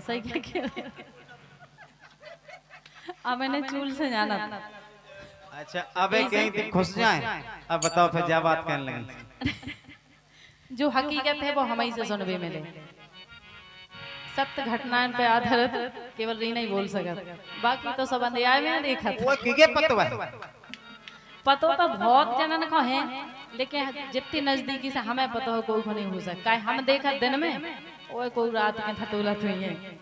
सही क्या अब मैंने चूल से जाना था। अच्छा अब कहीं थी खुश जाए। अब बताओ फिर क्या बात करने लगे। जो हकीकत है वो हम ही से सुनबे मिले, सत्य घटनाएं पे आधारित केवल रीना ही बोल सकत, बाकी तो सब अंधेरा में देखा वो किगे पतो है। पतो तो बहुत जनन को है, लेकिन जितनी नजदीकी से हमें पता हो कोई को नहीं हो सकता। हम देखा दिन में ओए कोई रात के थतोलत हुई है।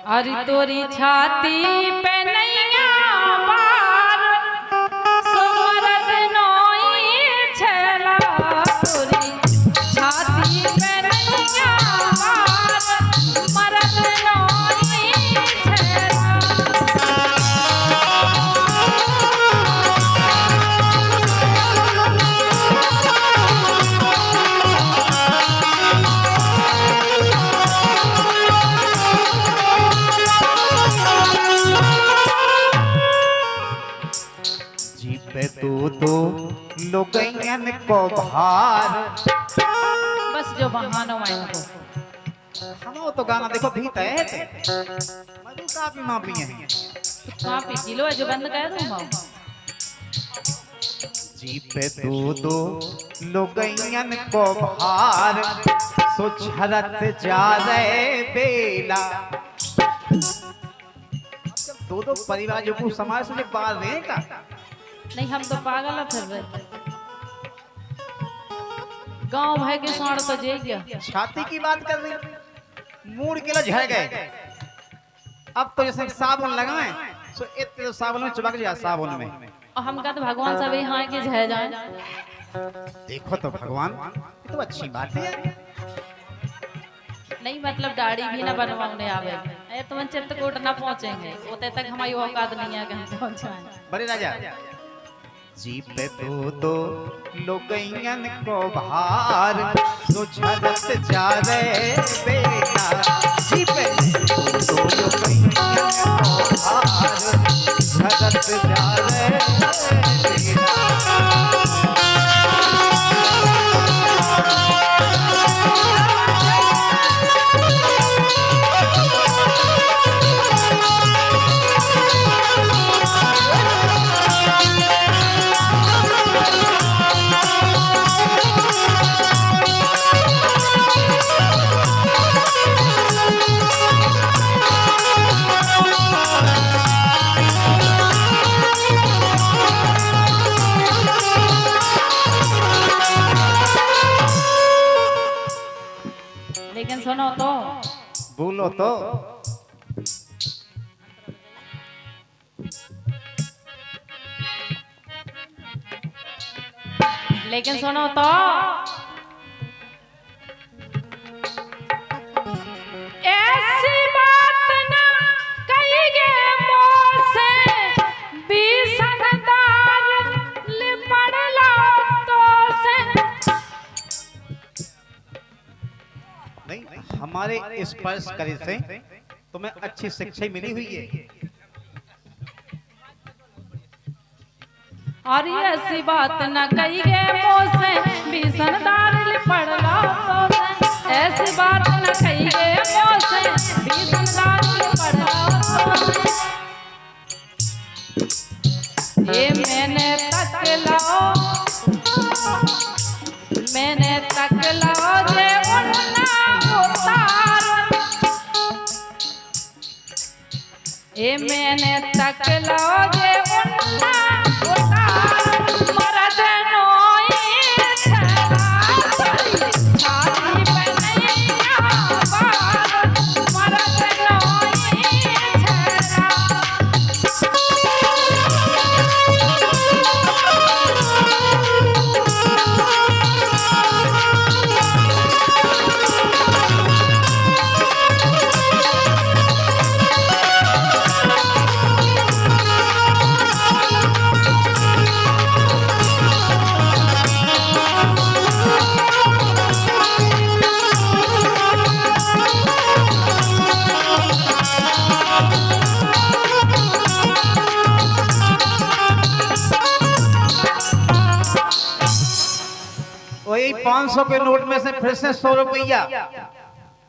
अरे तोरी छाती पे नैया पार सुमरत नोई छला, तोरी छाती पे नैया पार मरत नोई छला। पे तो लोगयन को भार। बस जो बहानो आए को हम तो गाना देखो भीत है मधु काफी मापी है काफी किलो है जो बंद कर दूं मैं। जी पे तो लोगयन को भार सो झरत जा रहे बेला। दो परिवार जो को समाज से बाहर रहे का नहीं, हम तो पागल है फिर रहे गांव भाई के साड़ तो जे गया। छाती की बात कर रही मूड के लिए झड़ गए। अब तो जैसे साबुन लगाएं तो इतने तो साबुन में चिपक जाए साबुन में। और हम कहते भगवान सब यहाँ के झह जाए। देखो तो भगवान ये तो अच्छी बात है। नहीं मतलब दाढ़ी भी ना बनवाने आवे, ये तुम चित्रकूट ना पहुंचेंगे, उतने तक हमारी औकात नहीं है कि हम पहुंच जाएं। बड़े राजा जी पे तो लोगयन को भार सो झरत जा रहे बेला। जी पे तो लोगयन को भार झरत जा रहे बेला। लेकिन सुनो तो बोलो तो लेकिन सुनो तो ऐसी बात ना कहिए मोसे बिसनदार लिपड़ लो तो से। नहीं हमारे स्पर्श करे से तुम्हें अच्छी शिक्षा मिली हुई है। और ये ऐसी बात न कहिए मोसे बिसनदार लिपड़ लो तो से। ऐसी बात न कहिए मोसे बिसनदार लिपड़ लो तो से। ये मैंने तक लाओ जे उन्ना उतार। ये मैंने तक लाओ जे उन्ना उतार मरद नोई छला, छाती पे नैया पार मरद नोई छला। 500 के नोट में से फिर से 100 रुपया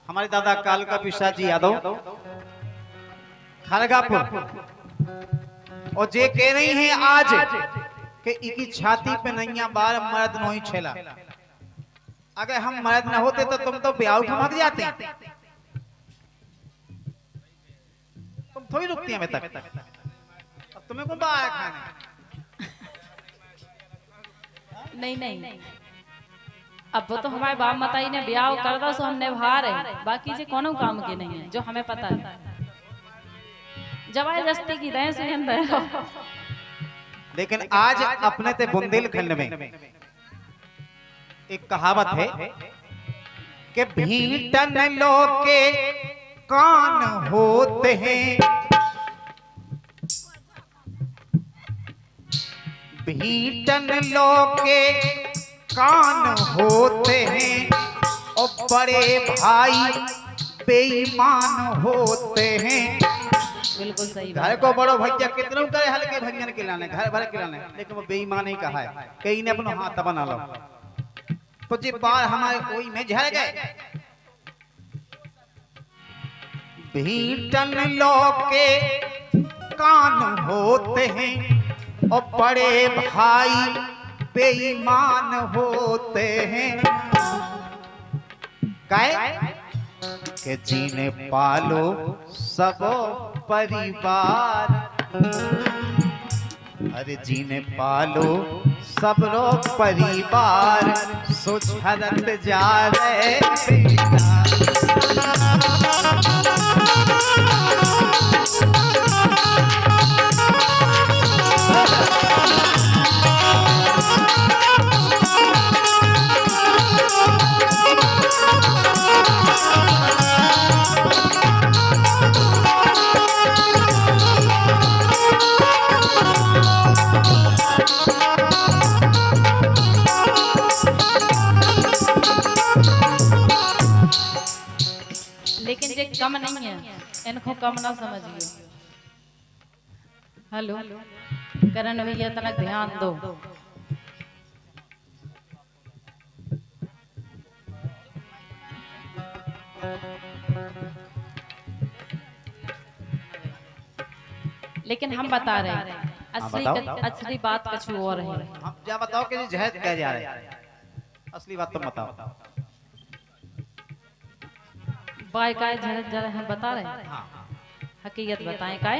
हमारे दादा काल का पिशाच जी यादव खरगापुर, और जे कह रही हैं आज कि इनकी छाती पे नैया बार मर्द नहीं छेला। अगर हम मर्द न होते तो तुम तो ब्याह उठा भाग जाते, तुम थोड़ी रुकती हमें तक। अब तुम्हें कौन बाहर खाने? नहीं नहीं, अब वो तो हमारे बाप मताई ने ब्याह कर दो सो हम निभा रहे, बाकी जे कोनो काम के नहीं है जो हमें पता है। जबरदस्ती की दें से अंदर। लेकिन आज अपने ते बुंदेलखंड में एक कहावत है कि भीटन लोके कान होते हैं, भीटन लोके कान होते हैं, और बड़े भाई बेईमान होते हैं। बिल्कुल सही घर को बड़ो भैया कितनों करे हल्के भंजन खिलाने, घर भर खिलाने, लेकिन वो बेईमान ही कहा है कहीं ने अपना हाथ बना लो। तो जी बार हमारे कोई में झड़ गए। भीटन लोके कान होते हैं, और बड़े भाई बेईमान होते हैं। काहे के जीने पालो सब परिवार, अरे जीने पालो सब लोग परिवार, सुझरत जा रहे बेटा। लेकिन जे कम नहीं है इनको कम ना समझिए। हेलो करण भैया तनक ध्यान दो। लेकिन हम बता रहे हैं असली बात कुछ और है। हम क्या बताओ कि जहद कह जा रहे हैं, असली बात तुम बताओ। बाय काय जरा हम बता रहे हैं, हकीकत बताएं काय।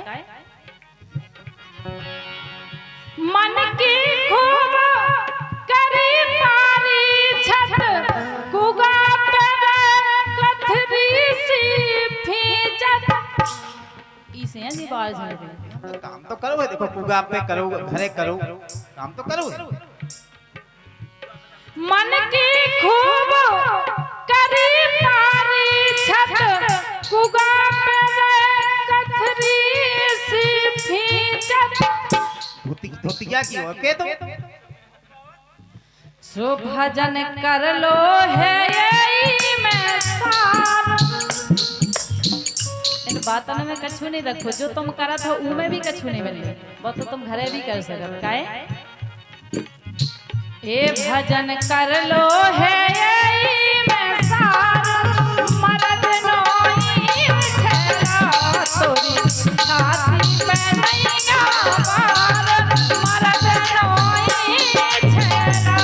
मन की खूब करी पारी छत कुगा पे कथरी सी भीजत। इसे हैं जी बाल झाड़ दे। काम तो करो, देखो कुगा पे करो, घरे करो, काम तो करो। मन की खूब करी पारी छत कुगा पे कथरी सी भीजत। धोतिया की हो के तो सो भजन कर लो है यही में सार। इन बातों में कछु नहीं रखो, जो तुम करत हो उमे भी कछु नहीं बने, वो तो तुम घरे भी कर सकत। काहे हे भजन कर लो है यही में सार, मरद नोई छेला तोरी छाती पे नैया बार, मरद नोई छेला।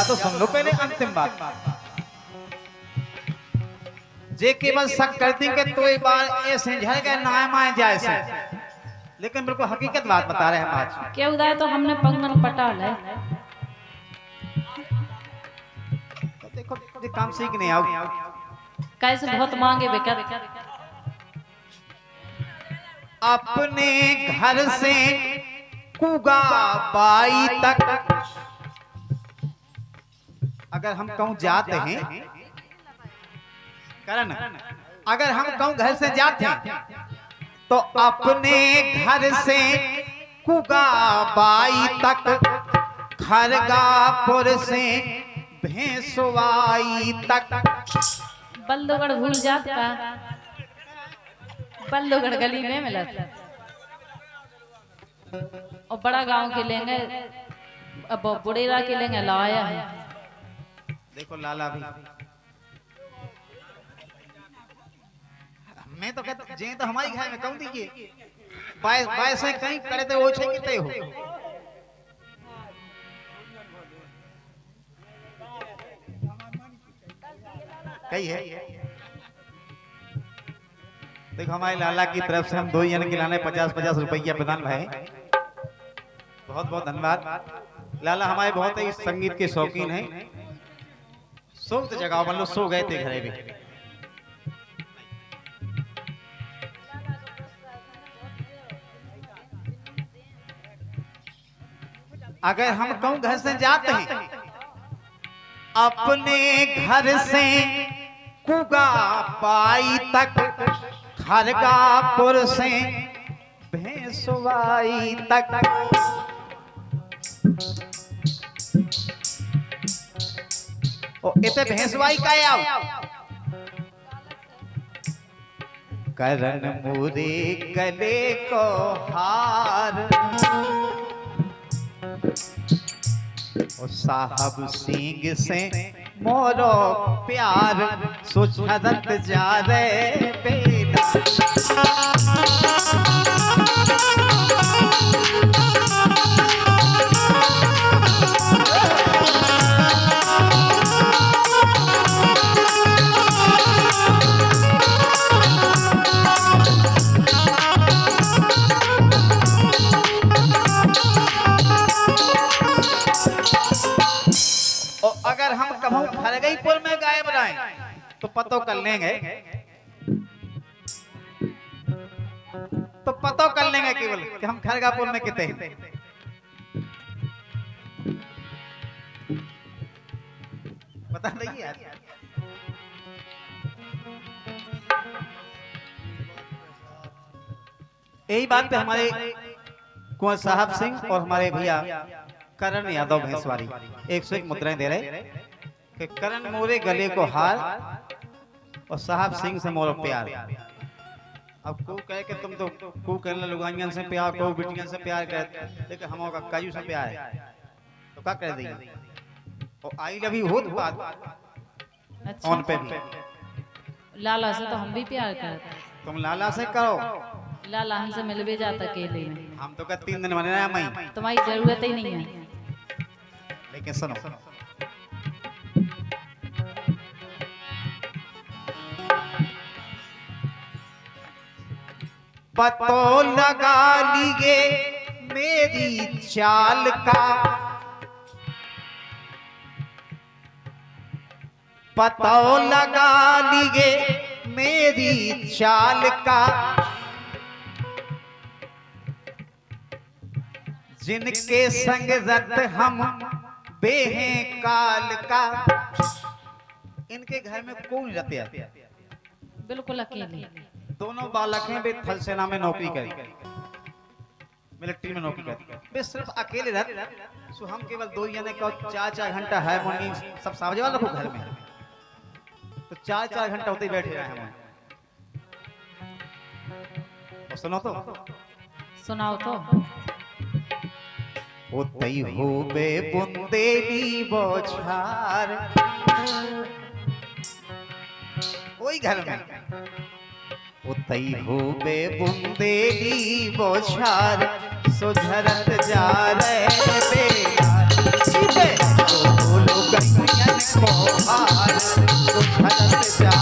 तो सुन लो पहले अंतिम बात। जे केवल शक करती कि तो एक बार ऐसे झड़ गए ना माए जाए से, लेकिन बिल्कुल हकीकत बात बता रहे हैं हम आज। क्या उदाय तो हमने पंगन पटाल है। तो देखो ये काम सीख नहीं आओ कैसे बहुत मांगे बेकर। अपने घर से कुगा बाई तक अगर हम कहूं जाते हैं करण, अगर हम कहूं घर से जाते हैं तो अपने घर से कुगा बाई तक, खरगापुर से भेंसवाई तक। बल्दोगढ़ भूल जात का, बल्दोगढ़ गली में मिलत और बड़ा गांव के लेंगे, अब बुड़ेरा के लेंगे लाया है। देखो लाला भी मैं तो कहता जे तो हमारी घर में कहूं दीजिए बाय से कहीं करे तो वो छे किते हो। कही है देखो हमारे लाला की तरफ से हम 2 जन के लाने 50-50 रुपया प्रदान भाई, बहुत बहुत धन्यवाद। लाला हमारे बहुत ही संगीत के शौकीन हैं। सो तो जगह मतलब सो गए थे घरे भी। अगर हम कहूं घर से जाते हैं, अपने घर से कुगा पाई तक, खरगापुर से भेंसवाई तक। ओ इते भेंसवाई का आओ करण मुरे गले को हार, ओ साहब सिंह से मोरो प्यार, सुझरत जा रे बेटा। अगर हम कहूं खरगईपुर में गाय बनाएं तो पतो कर लेंगे, तो पतो कर लेंगे केवल कि हम खरगापुर में कितने हैं। पता नहीं यार। यही बात पे हमारे कुंवर साहब सिंह और हमारे भैया करण यादव भैंसवारी 101 मुद्राएं दे रहे कि करण मोरे गले को हार और साहब सिंह से मोरो प्यार। अब को कहे कि तुम तो को कहने लुगाइयन से प्यार, को बिटियन से प्यार करते, लेकिन हम का काजू से प्यार है तो क्या कर देंगे। और आई लव यू होत बात अच्छा। ऑन पे भी लाला से तो हम भी प्यार करते हैं। तुम लाला से करो, लाला हमसे मिल भी जाता अकेले में। हम तो का 3 दिन बने रहे मई, तुम्हारी जरूरत ही नहीं है। लेकिन सुनो पतो लगा लिए मेरी चाल का, पतो लगा लिए मेरी चाल का, जिनके संग रत हम बेहे काल का। इनके घर में कौन रहते हैं? बिल्कुल अकेले। दोनों बालक हैं, वे थल सेना में नौकरी करी, मिलिट्री में नौकरी करी। वे सिर्फ अकेले रहते, सो हम केवल 2 जने का 4-4 घंटा है मॉर्निंग सब सावजे वाला को घर में, तो 4-4 घंटा होते ही बैठे रहे हैं। और सुनो तो सुनाओ तो। होतई हो बे बुंदेली बोछार, वही घर में होतई हो बे बुंदेली बोछार, सुझरत जा रहे बेयार, सीधे बोलो गैयन को हार, सुझरत जा